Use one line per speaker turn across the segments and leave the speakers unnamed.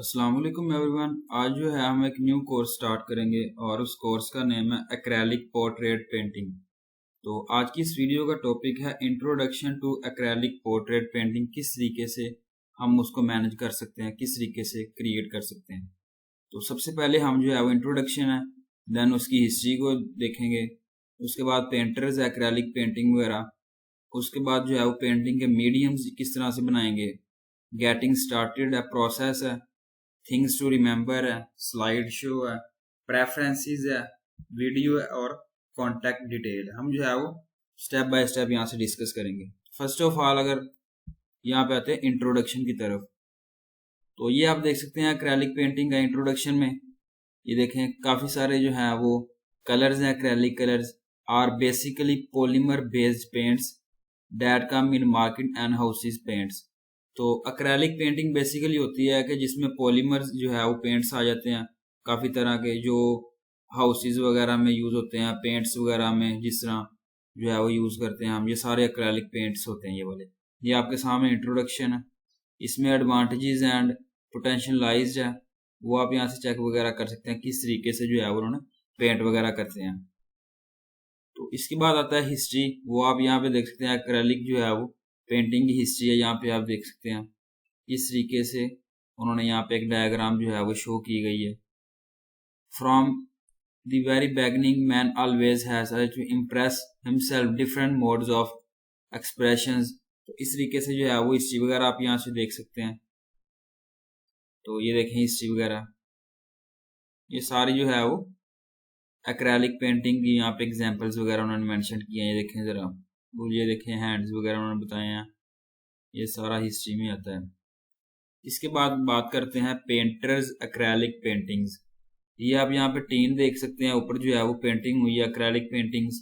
अस्सलाम वालेकुम एवरीवन। आज जो है हम एक न्यू कोर्स स्टार्ट करेंगे और उस कोर्स का नेम है एक्रेलिक पोर्ट्रेट पेंटिंग। तो आज की इस वीडियो का टॉपिक है introduction to acrylic portrait painting. किस तरीके से हम उसको मैनेज कर सकते हैं, किस तरीके से क्रिएट कर सकते हैं। तो सबसे पहले हम जो है वो इंट्रोडक्शन है, देन उसकी हिस्ट्री को देखेंगे, उसके बाद पेंटर्स एक्रेलिक पेंटिंग वगैरह, उसके बाद जो है वो पेंटिंग के मीडियम्स किस तरह से बनाएंगे, गेटिंग स्टार्टेड है, प्रोसेस है, थिंग्स टू रिमेंबर है, स्लाइड शो है, प्रेफरेंसेस है, वीडियो है और कॉन्टैक्ट डिटेल। हम जो है वो स्टेप बाय स्टेप यहाँ से डिस्कस करेंगे। फर्स्ट ऑफ ऑल अगर यहाँ पे आते हैं इंट्रोडक्शन की तरफ, तो ये आप देख सकते हैं एक्रेलिक पेंटिंग का इंट्रोडक्शन में ये देखें काफ़ी सारे जो है वो कलर्स हैं। Acrylic colours are basically polymer based paints that come in market and houses paints. तो एक्रेलिक पेंटिंग बेसिकली होती है कि जिसमें पॉलीमर्स जो है वो पेंट्स आ जाते हैं काफ़ी तरह के, जो हाउसेस वगैरह में यूज़ होते हैं, पेंट्स वगैरह में जिस तरह जो है वो यूज़ करते हैं हम, ये सारे एक्रेलिक पेंट्स होते हैं ये वाले। ये आपके सामने इंट्रोडक्शन है। इसमें एडवांटेजेस एंड पोटेंशियलाइज्ड है, वो आप यहाँ से चेक वगैरह कर सकते हैं किस तरीके से जो है उन्होंने पेंट वगैरह करते हैं। तो इसके बाद आता है हिस्ट्री, वो आप यहाँ पे देख सकते हैं एक्रेलिक जो है वो पेंटिंग की हिस्ट्री है, यहाँ पे आप देख सकते हैं किस तरीके से उन्होंने यहाँ पे एक डायग्राम जो है वो शो की गई है। From the very beginning man always has to impress himself different modes of expressions. तो इस तरीके से जो है वो हिस्ट्री वगैरह आप यहाँ से देख सकते हैं। तो ये देखें हिस्ट्री वगैरह, ये सारी जो है वो एक्रेलिक पेंटिंग की यहाँ पे एग्जांपल्स वगैरह उन्होंने मेंशन किए हैं। ये देखें ज़रा, वो ये देखें हैंड्स वगैरह उन्होंने बताए हैं, ये सारा हिस्ट्री में आता है। इसके बाद बात करते हैं पेंटर्स एक्रेलिक पेंटिंग्स। ये आप यहाँ पे टीन देख सकते हैं, ऊपर जो है वो पेंटिंग हुई है एक्रेलिक पेंटिंग्स।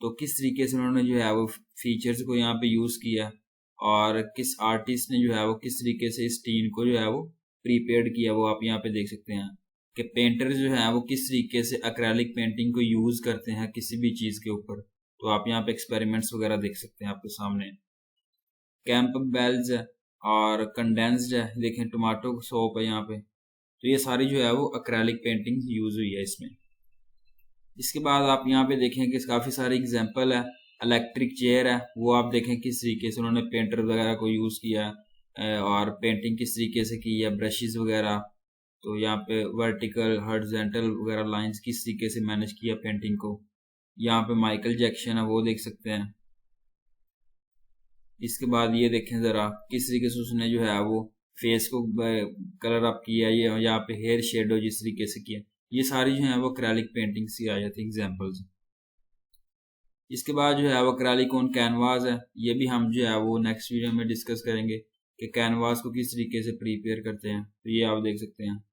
तो किस तरीके से उन्होंने जो है वो फीचर्स को यहाँ पे यूज़ किया और किस आर्टिस्ट ने जो है वो किस तरीके से इस टीन को जो है वो प्रीपेड किया, वो आप यहाँ पे देख सकते हैं कि पेंटर जो है वो किस तरीके से एक्रेलिक पेंटिंग को यूज़ करते हैं किसी भी चीज़ के ऊपर। तो आप यहाँ पे एक्सपेरिमेंट्स वगैरह देख सकते हैं आपके सामने। कैंप बेल्स है और कंडेंस्ड है, देखें टोमेटो सोप है यहाँ पे। तो ये सारी जो है वो एक्रेलिक पेंटिंग यूज़ हुई है इसमें। इसके बाद आप यहाँ पे देखें कि काफ़ी सारे एग्जांपल है। इलेक्ट्रिक चेयर है, वो आप देखें किस तरीके से उन्होंने पेंटर वगैरह को यूज़ किया है और पेंटिंग किस तरीके से की है, ब्रशेस वगैरह। तो यहाँ पे वर्टिकल हॉरिजॉन्टल वगैरह लाइंस किस तरीके से मैनेज किया पेंटिंग को। यहाँ पे माइकल जैक्सन है, वो देख सकते हैं। इसके बाद ये देखें ज़रा किस तरीके से उसने जो है वो फेस को कलर अप किया, ये यहाँ पे हेयर शेडो जिस तरीके से किया, ये सारी जो है वो एक्रेलिक पेंटिंग्स की आ जाती है एग्जाम्पल्स। इसके बाद जो है वो एक्रेलिक ऑन कैनवास है, ये भी हम जो है वो नेक्स्ट वीडियो में डिस्कस करेंगे कि कैनवास को किस तरीके से प्रिपेयर करते हैं। तो ये आप देख सकते हैं,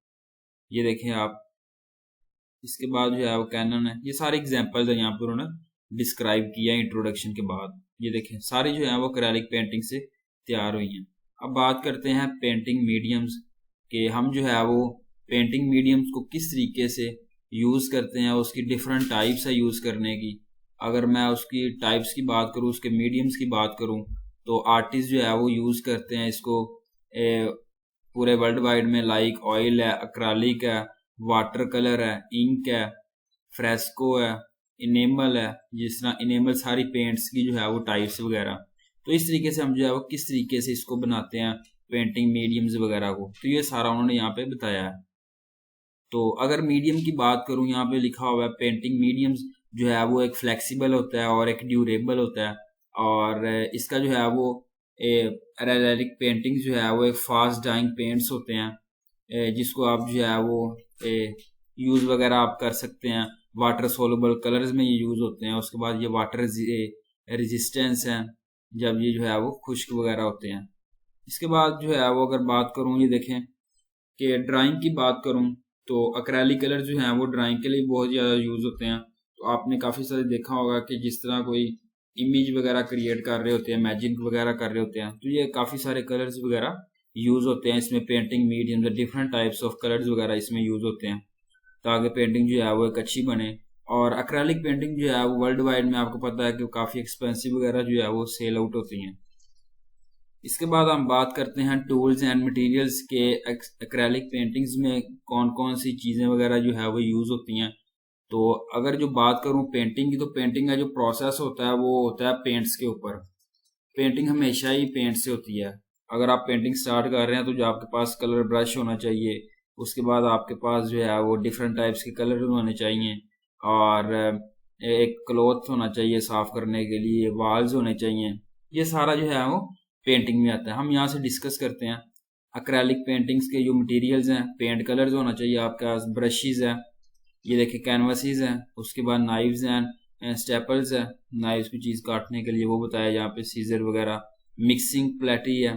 ये देखें आप। इसके बाद जो है वो कैनन है, ये सारे एग्जाम्पल्स हैं यहाँ पर उन्होंने डिस्क्राइब किया इंट्रोडक्शन के बाद। ये देखें सारी जो है वो एक्रेलिक पेंटिंग से तैयार हुई हैं। अब बात करते हैं पेंटिंग मीडियम्स के, हम जो है वो पेंटिंग मीडियम्स को किस तरीके से यूज़ करते हैं, उसकी डिफरेंट टाइप्स है यूज़ करने की। अगर मैं उसकी टाइप्स की बात करूँ, उसके मीडियम्स की बात करूँ, तो आर्टिस्ट जो है वो यूज़ करते हैं इसको पूरे वर्ल्ड वाइड में, लाइक ऑयल है, एक्रेलिक है, वाटर कलर है, इंक है, फ्रेस्को है, इनेमल है। जिस तरह इनेमल सारी पेंट्स की जो है वो टाइप्स वगैरह। तो इस तरीके से हम जो है वो किस तरीके से इसको बनाते हैं पेंटिंग मीडियम्स वगैरह को, तो ये सारा उन्होंने यहाँ पे बताया है। तो अगर मीडियम की बात करूँ, यहाँ पे लिखा हुआ है पेंटिंग मीडियम्स जो है वो एक फ्लेक्सिबल होता है और एक ड्यूरेबल होता है। और इसका जो है वो एक्रेलिक पेंटिंग जो है वो एक फास्ट डाइंग पेंट्स होते हैं, जिसको आप जो है वो यूज़ वगैरह आप कर सकते हैं। वाटर सोलुबल कलर्स में ये यूज़ होते हैं। उसके बाद ये वाटर रेजिस्टेंस है जब ये जो है वो खुश्क वगैरह होते हैं। इसके बाद जो है वो अगर बात करूँ, ये देखें कि ड्राइंग की बात करूँ, तो एक्रेलिक कलर जो हैं वो ड्राइंग के लिए बहुत ज़्यादा यूज़ होते हैं। तो आपने काफ़ी सारे देखा होगा कि जिस तरह कोई इमेज वगैरह क्रिएट कर रहे होते हैं, मैजिक वगैरह कर रहे होते हैं, तो ये काफ़ी सारे कलर्स वगैरह यूज़ होते हैं इसमें। Painting medium different types of colours वगैरह इसमें यूज़ होते हैं ताकि पेंटिंग जो है वो एक अच्छी बने। और एक्रेलिक पेंटिंग जो है वो वर्ल्ड वाइड में आपको पता है कि काफ़ी एक्सपेंसिव वगैरह जो है वो सेल आउट होती हैं। इसके बाद हम बात करते हैं टूल्स एंड मटेरियल्स के। एक्रेलिक पेंटिंग्स में कौन कौन सी चीज़ें वगैरह जो है वो यूज़ होती हैं। तो अगर जो बात करूं पेंटिंग की, तो पेंटिंग का जो प्रोसेस होता है वो होता है पेंट्स के ऊपर। पेंटिंग हमेशा ही पेंट से होती है। अगर आप पेंटिंग स्टार्ट कर रहे हैं तो जो आपके पास कलर ब्रश होना चाहिए, उसके बाद आपके पास जो है वो डिफरेंट टाइप्स के कलर होने चाहिए, और एक क्लॉथ होना चाहिए साफ करने के लिए, वाल्स होने चाहिए। ये सारा जो है वो पेंटिंग में आता है। हम यहाँ से डिस्कस करते हैं एक्रेलिक पेंटिंग्स के जो मटेरियल्स हैं। पेंट कलर्स होना चाहिए आपके पास, ब्रशेज़ है, ये देखिए कैनवासीज हैं, उसके बाद नाइव्स हैं, स्टेपल्स है, नाइव्स की चीज़ काटने के लिए वो बताया यहाँ पे, सीजर वगैरह, मिक्सिंग प्लेटी है,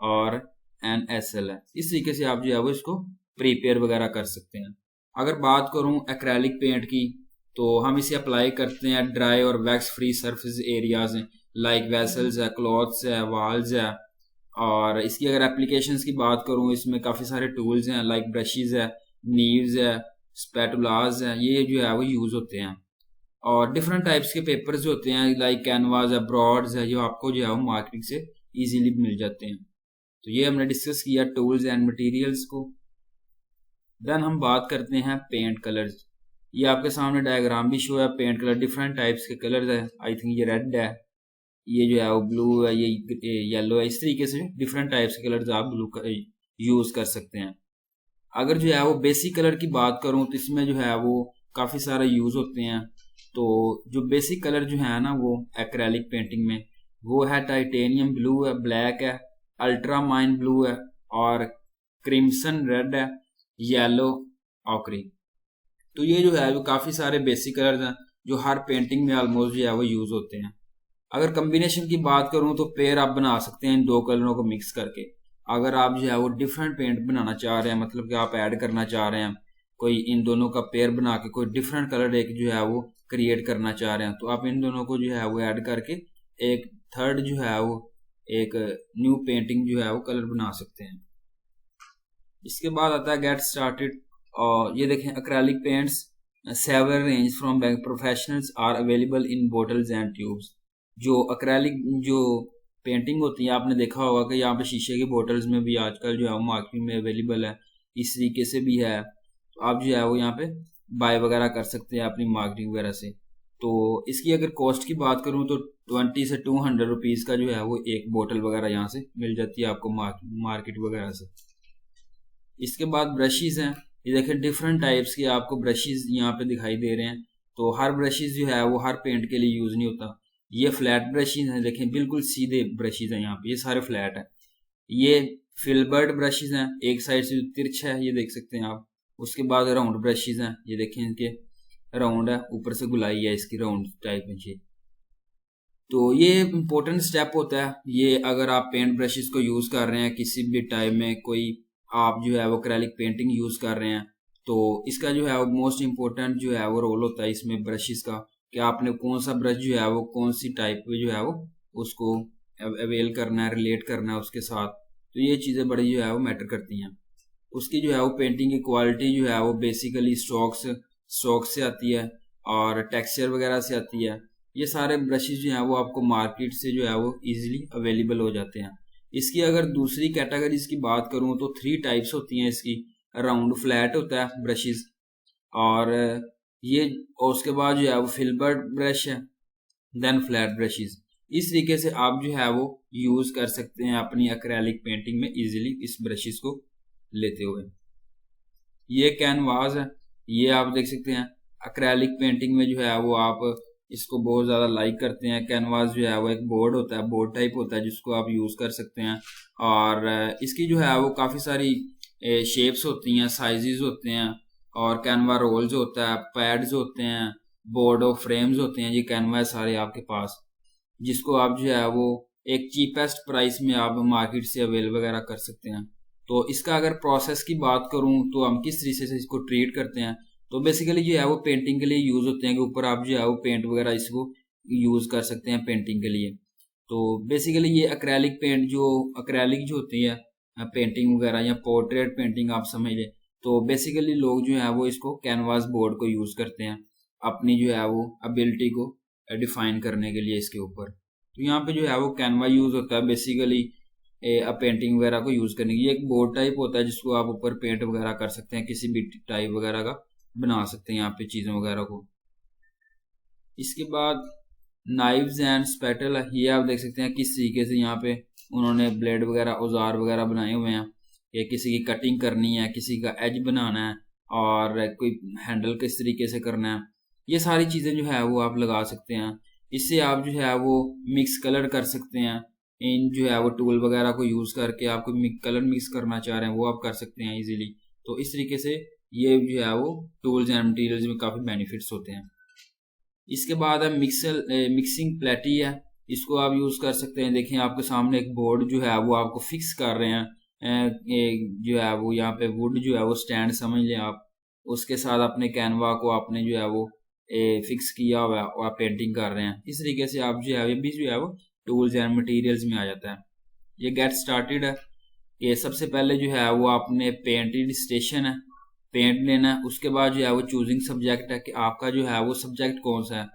और NSL है। इस तरीके से आप जो है वो इसको प्रिपेयर वगैरह कर सकते हैं। अगर बात करूं एक्रेलिक पेंट की, तो हम इसे अप्लाई करते हैं ड्राई और वैक्स फ्री सरफेस एरियाज हैं, लाइक वेसल्स है, क्लॉथ्स है, वाल्स है। और इसकी अगर एप्लीकेशंस की बात करूं, इसमें काफ़ी सारे टूल्स हैं, लाइक ब्रशेज़ है, नीव्स है, स्पैटुलाज है, ये जो है वो यूज़ होते हैं। और डिफरेंट टाइप्स के पेपर्स जो होते हैं, लाइक कैनवास है, ब्रॉड्स है, जो आपको जो है वो मार्केट से इजीली मिल जाते हैं। तो ये हमने डिस्कस किया टूल्स एंड मटेरियल्स को। देन हम बात करते हैं पेंट कलर्स। ये आपके सामने डायग्राम भी शो है, पेंट कलर डिफरेंट टाइप्स के कलर्स है। आई थिंक ये रेड है, ये जो है वो ब्लू है, ये येलो है। इस तरीके से डिफरेंट टाइप्स के कलर्स आप ब्लू यूज़ कर सकते हैं। अगर जो है वो बेसिक कलर की बात करूं, तो इसमें जो है वो काफ़ी सारे यूज़ होते हैं। तो जो बेसिक कलर जो है ना वो एक्रेलिक पेंटिंग में, वो है टाइटेनियम ब्लू है, ब्लैक है, अल्ट्रा माइन ब्लू है, और क्रिम्सन रेड है, येलो, ऑकरी। तो ये जो है वो काफ़ी सारे बेसिक कलर्स हैं जो हर पेंटिंग में ऑलमोस्ट जो है वो यूज़ होते हैं। अगर कम्बिनेशन की बात करूं, तो पेयर आप बना सकते हैं इन दो कलरों को मिक्स करके। अगर आप जो है वो डिफरेंट पेंट बनाना चाह रहे हैं, मतलब कि आप ऐड करना चाह रहे हैं कोई इन दोनों का पेयर बना के, कोई डिफरेंट कलर एक जो है वो क्रिएट करना चाह रहे हैं, तो आप इन दोनों को जो है वो ऐड करके एक थर्ड जो है वो एक न्यू पेंटिंग जो है वो कलर बना सकते हैं। इसके बाद आता है गेट स्टार्टेड। और ये देखें acrylic paints several range from bank professionals are available in bottles and tubes. जो एक्रेलिक जो पेंटिंग होती है, आपने देखा होगा कि यहाँ पे शीशे की बोटल्स में भी आजकल जो है वो मार्केट में अवेलेबल है, इस तरीके से भी है। तो आप जो है वो यहाँ पे बाय वगैरह कर सकते हैं अपनी मार्केटिंग वगैरह से। तो इसकी अगर कॉस्ट की बात करूँ, तो 20 से 200 रुपीज़ का जो है वो एक बोतल वगैरह यहाँ से मिल जाती है आपको मार्केट वगैरह से। इसके बाद ब्रशेज़ हैं, ये देखें डिफरेंट टाइप्स के आपको ब्रशेज़ यहाँ पे दिखाई दे रहे हैं। तो हर ब्रशेज़ जो है वो हर पेंट के लिए यूज़ नहीं होता। ये फ्लैट ब्रशेज़ हैं, देखें बिल्कुल सीधे ब्रशेज़ हैं यहाँ पे, ये सारे फ्लैट हैं। ये फिल्बर्ट ब्रशेज़ हैं, एक साइड से तिरछा है, ये देख सकते हैं आप। उसके बाद राउंड ब्रशेज़ हैं, ये देखें इनके राउंड है, ऊपर से गुलाई है इसकी राउंड टाइप में। ये तो ये इम्पोर्टेंट स्टेप होता है ये, अगर आप पेंट ब्रशेज़ को यूज़ कर रहे हैं किसी भी टाइम में, कोई आप जो है वो एक्रेलिक पेंटिंग यूज़ कर रहे हैं, तो इसका जो है वो मोस्ट इम्पोर्टेंट जो है वो रोल होता है इसमें ब्रशेज़ का, कि आपने कौन सा ब्रश जो है वो कौन सी टाइप में जो है वो उसको अवेल करना है, रिलेट करना है उसके साथ। तो ये चीज़ें बड़ी जो है वो मैटर करती हैं। उसकी जो है वो पेंटिंग की क्वालिटी जो है वो बेसिकली स्ट्रोक से आती है, और टेक्सचर वगैरह से आती है। ये सारे ब्रशेज जो हैं वो आपको मार्केट से जो है वो इजीली अवेलेबल हो जाते हैं। इसकी अगर दूसरी कैटेगरीज की बात करूं, तो 3 टाइप्स होती हैं इसकी। राउंड फ्लैट होता है ब्रशेज, और ये उसके बाद जो है वो फिल्बर्ट ब्रश है, देन फ्लैट ब्रशेज। इस तरीके से आप जो है वो यूज़ कर सकते हैं अपनी एक्रेलिक पेंटिंग में इजीली इस ब्रशेज को लेते हुए। ये कैनवास है, ये आप देख सकते हैं एक्रेलिक पेंटिंग में जो है वो आप इसको बहुत ज़्यादा लाइक करते हैं। कैनवास जो है वो एक बोर्ड होता है, बोर्ड टाइप होता है, जिसको आप यूज़ कर सकते हैं। और इसकी जो है वो काफ़ी सारी शेप्स होती हैं, साइजेस होते हैं, और कैनवा रोल्स होता है, पैड्स होते हैं, बोर्ड और फ्रेम्स होते हैं। ये कैनवा है सारे आपके पास, जिसको आप जो है वो एक चीपेस्ट प्राइस में आप मार्केट से अवेल वगैरह कर सकते हैं। तो इसका अगर प्रोसेस की बात करूं, तो हम किस तरीके से इसको ट्रीट करते हैं, तो बेसिकली जो है वो पेंटिंग के लिए यूज़ होते हैं, कि ऊपर आप जो है वो पेंट वगैरह इसको यूज़ कर सकते हैं पेंटिंग के लिए। तो बेसिकली ये एक्रेलिक पेंट जो एक्रेलिक जो होती है पेंटिंग वगैरह, या पोर्ट्रेट पेंटिंग आप समझ लें, तो बेसिकली लोग जो है वो इसको कैनवास बोर्ड को यूज़ करते हैं अपनी जो है वो एबिलिटी को डिफाइन करने के लिए इसके ऊपर। तो यहाँ पे जो है वो कैनवा यूज़ होता है बेसिकली पेंटिंग वगैरह को यूज़ करने की। ये एक बोर्ड टाइप होता है जिसको आप ऊपर पेंट वगैरह कर सकते हैं, किसी भी टाइप वगैरह का बना सकते हैं यहाँ पे चीज़ों वगैरह को। इसके बाद नाइव्स एंड स्पैटल, ये आप देख सकते हैं किस तरीके से यहाँ पे उन्होंने ब्लेड वगैरह औजार वगैरह बनाए हुए हैं। ये किसी की कटिंग करनी है, किसी का एज बनाना है, और कोई हैंडल किस तरीके से करना है, ये सारी चीज़ें जो है वो आप लगा सकते हैं। इससे आप जो है वो मिक्स कलर कर सकते हैं। इन जो है वो टूल वगैरह को यूज़ करके आप कोई कलर मिक्स करना चाह रहे हैं वो आप कर सकते हैं इजीली। तो इस तरीके से ये जो है वो टूल्स एंड मटेरियल्स में काफ़ी बेनिफिट्स होते हैं। इसके बाद है मिक्सिंग प्लेटी है, इसको आप यूज़ कर सकते हैं। देखिए आपके सामने एक बोर्ड जो है वो आपको फिक्स कर रहे हैं, जो है वो यहाँ पे वुड जो है वो स्टैंड समझ लें आप, उसके साथ अपने कैनवा को आपने जो है वो फिक्स किया हुआ है और आप पेंटिंग कर रहे हैं। इस तरीके से आप जो है ये भी जो है वो टूल्स एंड मटेरियल्स में आ जाता है। ये गेट स्टार्टेड है, ये सबसे पहले जो है वो आपने पेंटेड स्टेशन है, पेंट लेना है। उसके बाद जो है वो चूजिंग सब्जेक्ट है कि आपका जो है वो सब्जेक्ट कौन सा है।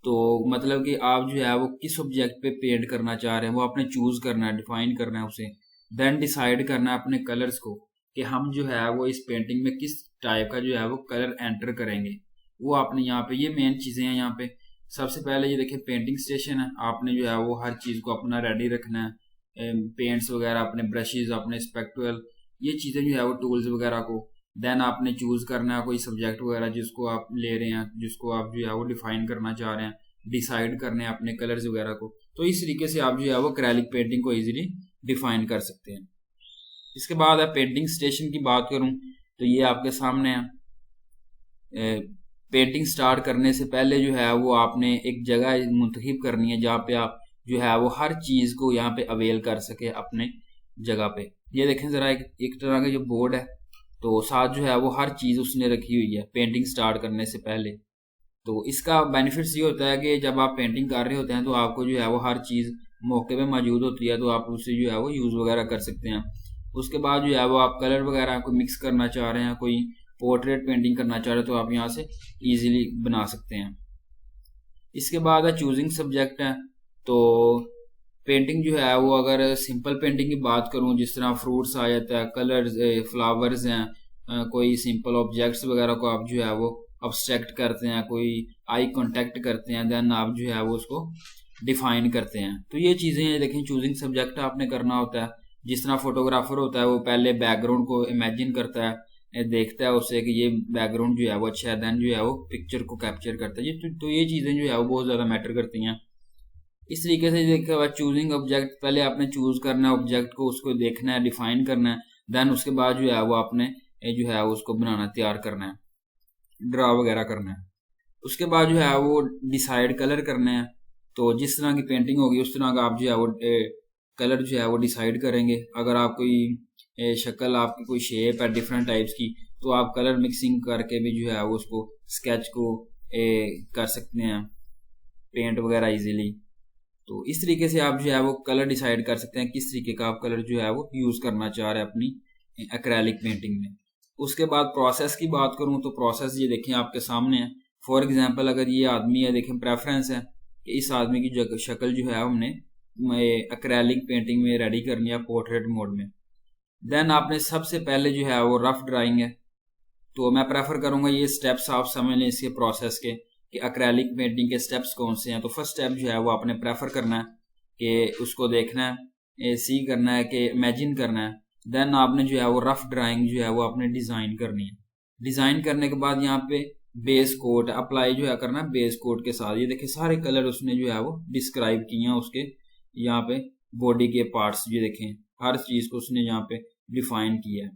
तो मतलब कि आप जो है वो किस सब्जेक्ट पे पेंट करना चाह रहे हैं वो आपने चूज करना है, डिफाइन करना है उसे। देन डिसाइड करना है अपने कलर्स को कि हम जो है वो इस पेंटिंग में किस टाइप का जो है वो कलर एंटर करेंगे, वो आपने यहाँ पे, ये मेन चीज़ें हैं यहाँ पे। सबसे पहले ये देखिए पेंटिंग स्टेशन है, आपने जो है वो हर चीज़ को अपना रेडी रखना है, पेंट्स वगैरह, अपने ब्रशेज, अपने स्पेक्टुअल, ये चीज़ें जो है वो टूल्स वगैरह को। देन आपने चूज़ करना है कोई सब्जेक्ट वगैरह जिसको आप ले रहे हैं, जिसको आप जो है वो डिफाइन करना चाह रहे हैं, डिसाइड करने हैं अपने कलर्स वगैरह को। तो इस तरीके से आप जो है वो एक्रेलिक पेंटिंग को इजीली डिफाइन कर सकते हैं। इसके बाद है पेंटिंग स्टेशन की बात करूं तो ये आपके सामने है। पेंटिंग स्टार्ट करने से पहले जो है वो आपने एक जगह मुंतखब करनी है जहाँ पे आप जो है वो हर चीज़ को यहाँ पे अवेल कर सके अपने जगह पे। ये देखें ज़रा, एक तरह का जो बोर्ड है, तो साथ जो है वो हर चीज़ उसने रखी हुई है पेंटिंग स्टार्ट करने से पहले। तो इसका बेनिफिट्स ये होता है कि जब आप पेंटिंग कर रहे होते हैं तो आपको जो है वो हर चीज़ मौके पे मौजूद होती है, तो आप उससे जो है वो यूज़ वगैरह कर सकते हैं। उसके बाद जो है वो आप कलर वगैरह को मिक्स करना चाह रहे हैं, कोई पोर्ट्रेट पेंटिंग करना चाह रहे हैं, तो आप यहाँ से ईजिली बना सकते हैं। इसके बाद है चूजिंग सब्जेक्ट है। तो पेंटिंग जो है वो अगर सिंपल पेंटिंग की बात करूँ, जिस तरह फ्रूट्स आ जाता है, कलर्स, फ्लावर्स हैं, कोई सिंपल ऑब्जेक्ट्स वगैरह को आप जो है वो अब्स्ट्रैक्ट करते हैं, कोई आई कांटेक्ट करते हैं, देन आप जो है वो उसको डिफाइन करते हैं। तो ये चीज़ें देखें चूजिंग सब्जेक्ट आपने करना होता है। जिस तरह फोटोग्राफर होता है वो पहले बैकग्राउंड को इमेजिन करता है, देखता है उससे कि ये बैकग्राउंड जो है वो अच्छा है, देन जो है वो पिक्चर को कैप्चर करता है। तो ये चीज़ें जो है वो बहुत ज़्यादा मैटर करती हैं। इस तरीके से देखा हुआ चूजिंग ऑब्जेक्ट, पहले आपने चूज करना है ऑब्जेक्ट को, उसको देखना है, डिफाइन करना है, देन उसके बाद जो है वो आपने जो है उसको बनाना, तैयार करना है, ड्रा वगैरह करना है। उसके बाद जो है वो डिसाइड कलर करने हैं। तो जिस तरह की पेंटिंग होगी उस तरह का आप जो है वो कलर जो है वो डिसाइड करेंगे। अगर आप कोई शक्ल, आपकी कोई शेप है डिफरेंट टाइप्स की, तो आप कलर मिक्सिंग करके भी जो है वो उसको स्केच को कर सकते हैं, पेंट वगैरह इजीली। तो इस तरीके से आप जो है वो कलर डिसाइड कर सकते हैं किस तरीके का आप कलर जो है वो यूज़ करना चाह रहे हैं अपनी एक्रेलिक पेंटिंग में। उसके बाद प्रोसेस की बात करूं तो प्रोसेस ये देखें आपके सामने है। फॉर एग्जांपल अगर ये आदमी है, देखें प्रेफरेंस है कि इस आदमी की शक्ल जो है हमने एक्रेलिक पेंटिंग में रेडी करनी है पोर्ट्रेट मोड में। देन आपने सबसे पहले जो है वो रफ ड्राइंग है, तो मैं प्रेफर करूँगा ये स्टेप्स आप समझ लें इसके प्रोसेस के कि एक्रेलिक पेंटिंग के स्टेप्स कौन से हैं। तो फर्स्ट स्टेप जो है वो आपने प्रेफर करना है कि उसको देखना है, सी करना है, कि इमेजिन करना है। देन आपने जो है वो रफ ड्राइंग जो है वो आपने डिज़ाइन करनी है। डिज़ाइन करने के बाद यहाँ पे बेस कोट अप्लाई जो है करना है बेस कोट के साथ। ये देखिए सारे कलर उसने जो है वो डिस्क्राइब किए हैं उसके यहाँ पे बॉडी के पार्ट्स, ये देखें हर चीज़ को उसने यहाँ पे डिफाइन किया है।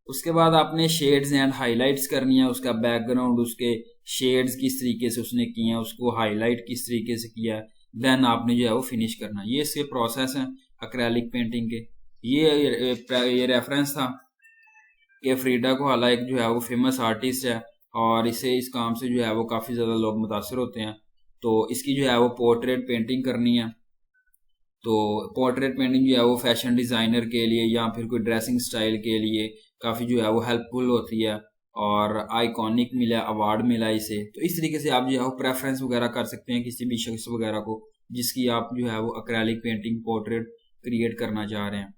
उसके बाद आपने शेड्स एंड हाइलाइट्स करनी है, उसका बैकग्राउंड, उसके शेड्स किस तरीके से उसने किए हैं, उसको हाईलाइट किस तरीके से किया है। देन आपने जो है वो फिनिश करना है। ये इसके प्रोसेस हैं एक्रेलिक पेंटिंग के। ये रेफरेंस था कि फ्रीडा कोहाला एक जो है वो फेमस आर्टिस्ट है और इस काम से जो है वो काफ़ी ज़्यादा लोग मुतासर होते हैं। तो इसकी जो है वो पोर्ट्रेट पेंटिंग करनी है। तो पोर्ट्रेट पेंटिंग जो है वो फैशन डिज़ाइनर के लिए या फिर कोई ड्रेसिंग स्टाइल के लिए काफ़ी जो है वो हेल्पफुल होती है और आइकॉनिक मिला, अवार्ड मिला इसे। तो इस तरीके से आप जो है वो प्रेफरेंस वगैरह कर सकते हैं किसी भी शख्स वगैरह को जिसकी आप जो है वो एक्रेलिक पेंटिंग पोर्ट्रेट क्रिएट करना चाह रहे हैं।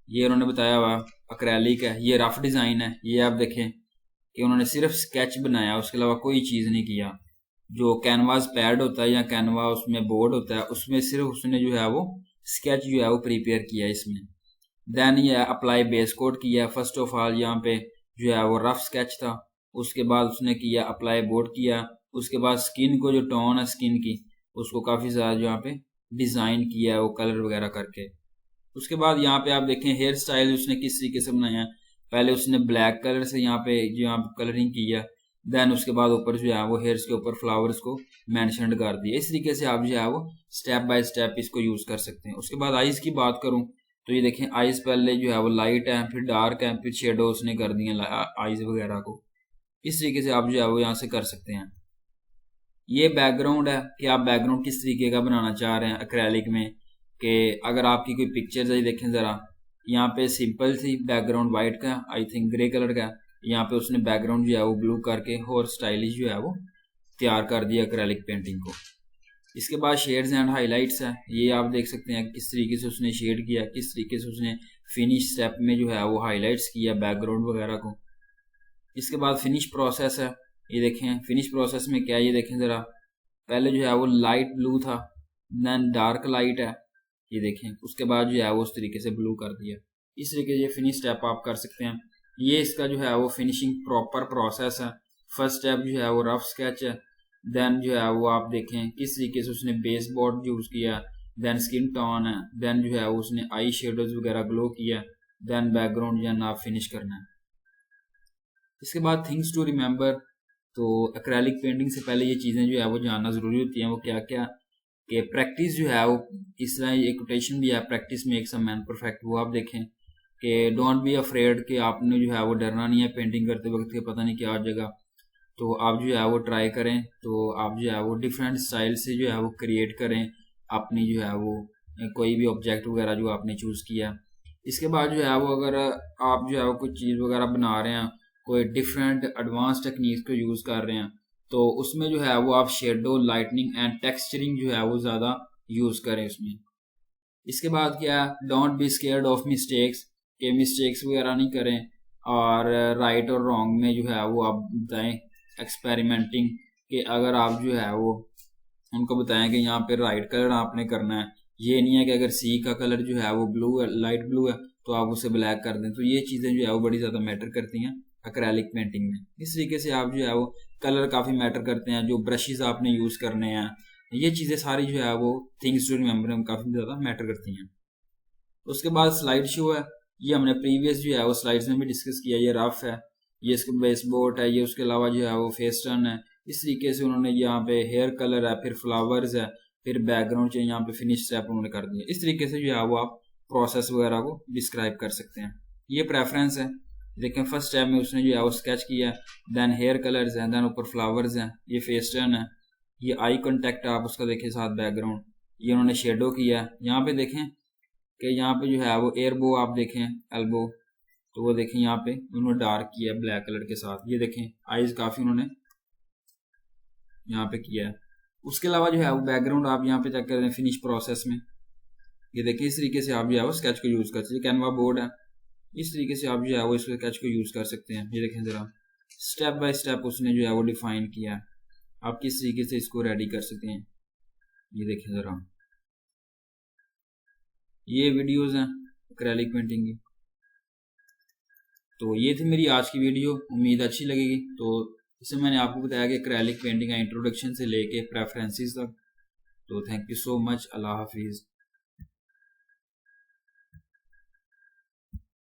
ये उन्होंने बताया हुआ एक्रेलिक है, ये रफ डिज़ाइन है। ये आप देखें कि उन्होंने सिर्फ स्केच बनाया, उसके अलावा कोई चीज़ नहीं किया। जो कैनवास पैड होता है या कैनवा उसमें बोर्ड होता है, उसमें सिर्फ उसने जो है वो स्केच जो है वो प्रिपेयर किया है इसमें। देन ये अप्लाई बेस कोड किया। फर्स्ट ऑफ ऑल यहाँ पे जो है वो रफ स्केच था, उसके बाद उसने किया अप्लाई बोर्ड किया, उसके बाद स्किन को जो टोन है स्किन की उसको काफ़ी ज़्यादा यहाँ पे डिज़ाइन किया है वो कलर वगैरह करके। उसके बाद यहाँ पे आप देखें हेयर स्टाइल उसने किस तरीके से बनाया है। पहले उसने ब्लैक कलर से यहाँ पे जो यहाँ पे कलरिंग किया, देन उसके बाद ऊपर जो है वो हेयर्स के ऊपर फ्लावर्स को मेंशन कर दिया। इस तरीके से आप जो है वो स्टेप बाय स्टेप इसको यूज़ कर सकते हैं। उसके बाद आइज़ की बात करूँ तो ये देखें आइज़ पहले जो है वो लाइट है, फिर डार्क है, फिर शेडो उसने कर दिए आइज़ वगैरह को। इस तरीके से आप जो है वो यहाँ से कर सकते हैं। ये बैकग्राउंड है कि आप बैकग्राउंड किस तरीके का बनाना चाह रहे हैं एक्रेलिक में, कि अगर आपकी कोई पिक्चर्स है देखें ज़रा, यहाँ पे सिंपल सी बैकग्राउंड वाइट का, आई थिंक ग्रे कलर का, यहाँ पे उसने बैकग्राउंड जो है वो ब्लू करके और स्टाइलिश जो है वो तैयार कर दिया एक्रेलिक पेंटिंग को। इसके बाद शेड्स एंड हाईलाइट्स है। ये आप देख सकते हैं किस तरीके से उसने शेड किया, किस तरीके से उसने फिनिश स्टेप में जो है वो हाईलाइट्स किया बैकग्राउंड वगैरह को। इसके बाद फिनिश प्रोसेस है। ये देखें फिनिश प्रोसेस में क्या है, ये देखें ज़रा, पहले जो है वो लाइट ब्लू था, देन डार्क लाइट है, ये देखें, उसके बाद जो है वो उस तरीके से ब्लू कर दिया। इस तरीके से फिनिश स्टेप आप कर सकते हैं। ये इसका जो है वो फिनिशिंग प्रॉपर प्रोसेस है। फर्स्ट स्टेप जो है वो रफ स्केच है, देन जो है वो आप देखें किस तरीके से उसने बेस बोर्ड यूज़ किया, देन स्किन टोन है, देन जो है वो उसने आई शेडोज वगैरह ग्लो किया, देन बैकग्राउंड जो है ना आप फिनिश करना है। इसके बाद थिंग्स टू रिमेंबर, तो एक्रेलिक पेंटिंग से पहले ये चीज़ें जो है वो जानना ज़रूरी होती हैं। वो क्या क्या कि प्रैक्टिस जो है वो इस तरह एक कोटेशन भी है, practice makes a man perfect. वो आप देखें कि डोंट बी अफ्रेड, कि आपने जो है वो डरना नहीं है पेंटिंग करते वक्त के पता नहीं क्या हो जाएगा। तो आप जो है वो ट्राई करें, तो आप जो है वो डिफरेंट स्टाइल से जो है वो क्रिएट करें अपनी जो है वो कोई भी ऑब्जेक्ट वगैरह जो आपने चूज़ किया। इसके बाद जो है वो अगर आप जो है वो कुछ चीज़ वगैरह बना रहे हैं, कोई डिफरेंट एडवांस टेक्निक्स को यूज़ कर रहे हैं, तो उसमें जो है वो आप शेडो लाइटनिंग एंड टेक्सचरिंग जो है वो ज़्यादा यूज़ करें उसमें। इसके बाद क्या है, don't be scared of mistakes, के मिस्टेक्स वगैरह नहीं करें। और राइट और रॉन्ग में जो है वो आप बताएं एक्सपेरिमेंटिंग, कि अगर आप जो है वो उनको बताएं कि यहाँ पे राइट कलर आपने करना है। ये नहीं है कि अगर सी का कलर जो है वो ब्लू है, लाइट ब्लू है, तो आप उसे ब्लैक कर दें। तो ये चीज़ें जो है वो बड़ी ज़्यादा मैटर करती हैं एक्रेलिक पेंटिंग में। इस तरीके से आप जो है वो कलर काफ़ी मैटर करते हैं, जो ब्रशेस आपने यूज़ करने हैं, ये चीज़ें सारी जो है वो थिंग्स टू रिमेंबर में काफ़ी ज़्यादा मैटर करती हैं। उसके बाद स्लाइड शो है। ये हमने प्रीवियस जो है वो स्लाइड्स में भी डिस्कस किया। ये रफ है, ये इसका बेस बोर्ड है, ये उसके अलावा जो है वो फेस टर्न है। इस तरीके से उन्होंने यहाँ पे हेयर कलर है, फिर फ्लावर्स है, फिर बैकग्राउंड चाहिए, यहाँ पे फिनिश स्टेप उन्होंने कर दिया। इस तरीके से जो है वो आप प्रोसेस वगैरह को डिस्क्राइब कर सकते हैं। ये प्रेफरेंस है। देखें फर्स्ट स्टेप में उसने जो है वो स्केच किया, देन हेयर कलर्स हैं, देन ऊपर फ्लावर्स हैं, ये फेस टर्न है, ये आई कॉन्टेक्ट आप उसका देखें साथ बैकग्राउंड, ये उन्होंने शेडो किया। यहाँ पे देखें कि यहाँ पे जो है वो एयरबो आप देखें एल्बो, तो वो देखें यहाँ पे उन्होंने डार्क किया ब्लैक कलर के साथ। ये देखें आईज काफ़ी उन्होंने यहाँ पे किया है। उसके अलावा जो है वो बैकग्राउंड आप यहाँ पे चेक कर रहे हैं फिनिश प्रोसेस में, ये देखिए इस तरीके से आप जो है वो स्केच को यूज़ कर सकते हैं। कैनवा बोर्ड है, इस तरीके से आप जो है वो इस स्केच को यूज़ कर सकते हैं। ये देखें ज़रा स्टेप बाय स्टेप उसने जो है वो डिफाइन किया है, आप किस तरीके से इसको रेडी कर सकते हैं। ये देखें ज़रा, ये वीडियोस हैं एक्रेलिक पेंटिंग की। तो ये थी मेरी आज की वीडियो, उम्मीद अच्छी लगेगी। तो इसमें मैंने आपको बताया कि एक्रेलिक पेंटिंग का इंट्रोडक्शन से लेके प्रेफरेंसेस तक। तो थैंक यू सो मच, अल्लाह हाफिज़।